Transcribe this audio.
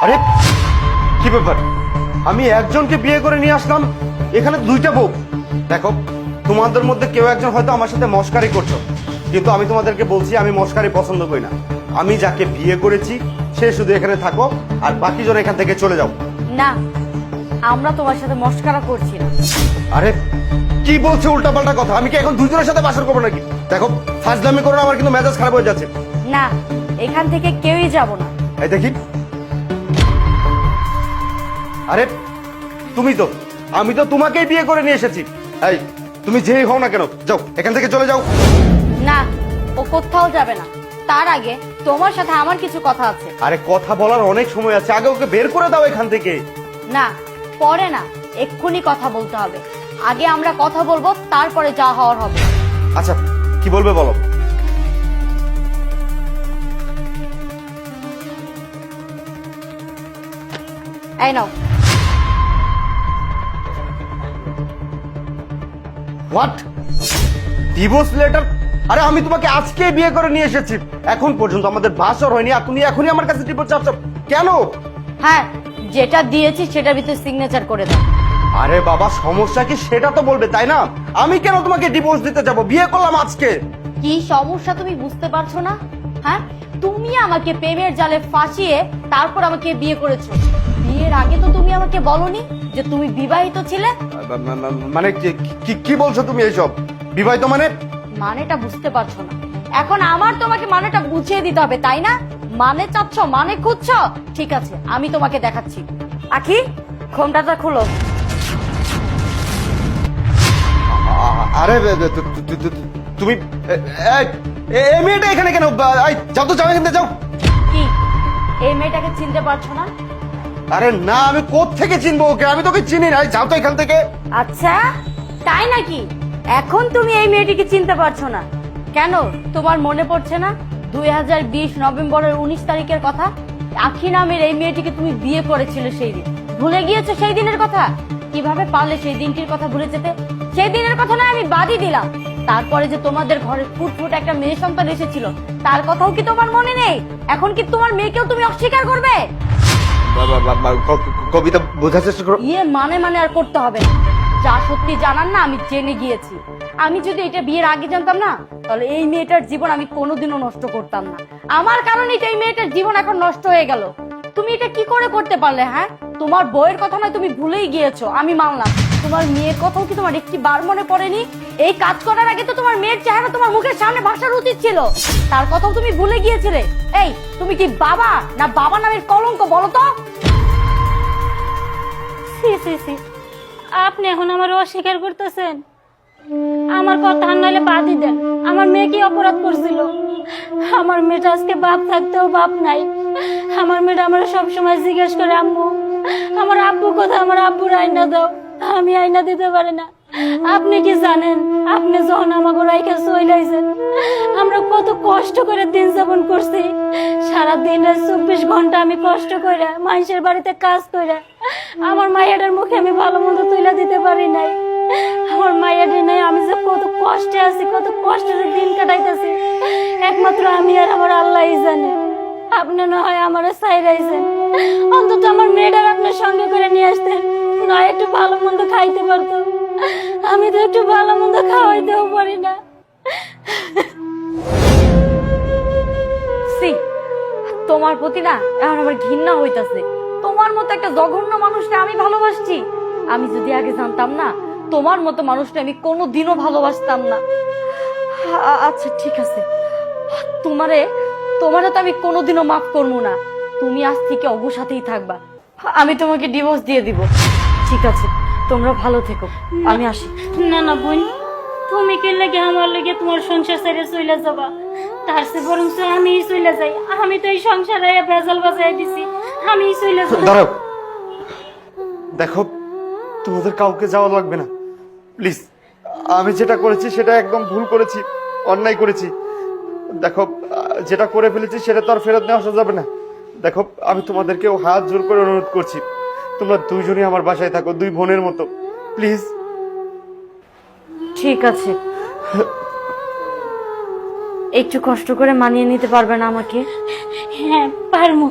আরে কি ব্যাপার, আমি একজনকে বিয়ে করে নিয়ে আসলাম, এখানে দুইটা বউ। দেখো, তোমাদের মধ্যে কেউ একজন হয়তো আমার সাথে মশকারি করছো, কিন্তু আমি তোমাদেরকে বলছি আমি মশকারি পছন্দ করি না। আমি যাকে বিয়ে করেছি সে শুধু এখানে থাকো, আর বাকি জন এখান থেকে চলে যাও। না, আমরা তোমার সাথে মস্করা করছি না। আরে কি বলছো উল্টাপাল্টা কথা? আমি কি এখন দুজনের সাথে বাসর করবো নাকি? দেখো, ফাজলামি করো না, আমার কিন্তু মেজাজ খারাপ হয়ে যাচ্ছে। না, এখান থেকে কেউই যাব না। এই দেখি, আরে তুমি তো, আমি তো তোমাকেই বিয়ে করে নিয়ে এসেছি। এই তুমি যেই হও না কেন, যাও এখান থেকে চলে যাও। না, ও কোথাও যাবে না। তার আগে তোমার সাথে আমার কিছু কথা আছে। আরে কথা বলার অনেক সময় আছে, আগে ওকে বের করে দাও এখান থেকে। না, পরে না, এক্ষুনি কথা বলতে হবে। আগে আমরা কথা বলবো, তারপরে যা হওয়ার হবে। আচ্ছা, কি বলবে বলো। এই নাও। হোয়াট? Divorce letter? আরে আমি তোমাকে আজকে বিয়ে করে নিয়ে এসেছি, এখন পর্যন্ত আমাদের বাসর হয়নি, আর তুমি এখনই আমার কাছে ডিভোর্স চাচ্ছ কেন? হ্যাঁ, যেটা দিয়েছি সেটার ভিতরে সিগনেচার করে দাও। আরে বাবা, সমস্যা কি সেটা তো বলবে, তাই না? আমি কেন তোমাকে ডিভোর্স দিতে যাব? বিয়ে করলাম আজকে। কি সমস্যা তুমি বুঝতে পারছো না? হ্যাঁ, তুমি আমাকে প্রেমের জালে ফাঁসিয়ে তারপর আমাকে বিয়ে করেছো। বিয়ের আগে তো তুমি আমাকে বলনি যে তুমি বিবাহিত ছিলে। মানে কি বলছো তুমি এইসব? বিবাহিত মানে? মানেটা বুঝতে পারছো না? এখন আমার তোমাকে মানেটা বুঝিয়ে দিতে হবে, তাই না? মানে চাচ্ছ, মানে খুঁজছো? ঠিক আছে, আমি তোমাকে দেখাচ্ছি। আখি, ঘোমটাটা খুলো। আরে তুমি এই মেয়েটা এখানে কেন? যাও তো, যাও এখান থেকে যাও। কি, এই মেয়েটাকে চিনতে পারছো না? আরে না, আমি কোত্থেকে চিনবো ওকে? আমি তোকে চিনি না। যাও তো এখান থেকে। আচ্ছা, তাই নাকি? এখন তুমি এই মেয়েটিকে চিনতে পারছো না কেন? তোমার মনে পড়ছে না 2020 নভেম্বরের 19 তারিখের কথা? আখি নামের এই মেয়েটিকে তুমি বিয়ে করেছিলে সেই দিন। ভুলে গিয়েছো সেই দিনের কথা? কিভাবে পারলে সেই দিনটির কথা ভুলে যেতে? সেই দিনের কথা না আমি বাদই দিলাম, তারপরে যে তোমাদের ঘরে ফুটফুট একটা মেয়ে সন্তান এসেছিল তার কথাও কি তোমার মনে নেই? এখন কি তোমার মেয়েকেও তুমি অস্বীকার করবে? কবিতা বোঝার চেষ্টা করো। মানে আর করতে হবে না। যা সত্যি জানার না আমি জেনে গিয়েছি। আমি যদি এটা বিয়ের আগে জানতাম না, তাহলে এই মেয়েটার জীবন আমি কোনোদিনও নষ্ট করতাম না। আমার কারণে এই মেয়েটার জীবন এখন নষ্ট হয়ে গেল। তুমি এটা কি করে করতে পারলে? হ্যাঁ, তোমার বউয়ের কথা নয়, তুমি ভুলেই গিয়েছো, আমি মানলাম। তোমার মেয়ের কথাও কি তোমার একটি বার মনে পড়েনি? এই কাজ করার আগে তো তোমার মেয়ের চেহারা তোমার মুখের সামনে ভাসার উচিত ছিল, তার কথাও তুমি ভুলে গিয়েছিলে। এই, তুমি কি বাবা না বাবা নামের কলঙ্ক, বলো তো? আপনি এখন আমার অস্বীকার করতেছেন? আমার কথা নইলে বাদই দেন। আমার মেয়ে কি অপরাধ করছিল? আমার মেয়েটা আজকে বাপ থাকতেও বাপ নাই। আমার মেয়েটা আমার সবসময় জিজ্ঞেস করে, আম্মু আমার আব্বু কোথায়, আমার আব্বুর আয়না দাও। আমি আয়না দিতে পারি না। আপনি কি জানেন, আপনি যখন আমাকে রাইখা চইলাইছেন, আমরা কত কষ্ট করে দিন যাপন করছি। সারাদিন 24 ঘন্টা আমি কষ্ট করে মানুষের বাড়িতে কাজ করে আমার মায়ের মুখে আমি ভালো মন্দ তুলে দিতে পারি নাই। আমার মায়ের নাই, আমি যে কত কষ্টে আছি, কত কষ্টে যে দিন কাটাইতেছি, একমাত্র আমি আর আমার আল্লাহই জানে। আপনি না হয় আমার চাইরাইছেন, অন্তত আমার মেয়েটার আপনার সঙ্গে করে নিয়ে আসতেন, নয় একটু ভালো মন্দ খাইতে পারতো। আমি তো একটু ভালো মন্দ খাওয়াইতেও পারি না। তোমার প্রতি না এখন আমার ঘৃণা হইতাছে। তোমার মতো একটা জঘন্য মানুষকে আমি ভালোবাসছি? আমি যদি আগে জানতাম না, তোমার মতো মানুষটা আমি কোনোদিনও ভালোবাসতাম না। আচ্ছা ঠিক আছে, তোমারে তো আমি কোনোদিনও মাফ করবো না। তুমি আজ থেকে অবুর সাথেই থাকবা, আমি তোমাকে ডিভোর্স দিয়ে দিব। ঠিক আছে, তোমরা ভালো থেকো, আমি আসি। না না বোন, তুমি কে লেগে আমার লেগে তোমার সংসার ছেড়ে চলে যাবা? তার চেয়ে বরং আমি চলে যাই। আমি তো এই সংসারে ভেজাল বাজাই দিছি, আমি চলে যাই। দাঁড়াও, দেখো তোমাদের কাউকে যাওয়া লাগবে না প্লিজ। আমি যেটা করেছি সেটা একদম ভুল করেছি, অন্যায় করেছি। দেখো, যেটা করে ফেলেছি সেটা তো আর ফেরত নেওয়া আসা যাবে না। দেখো, আমি তোমাদেরকেও হাত জোর করে অনুরোধ করছি, তোমরা দুইজনই আমার বাসায় থাকো, দুই বোনের মতো, প্লিজ। ঠিক আছে, একটু কষ্ট করে মানিয়ে নিতে পারবে না আমাকে? হ্যাঁ পারমু।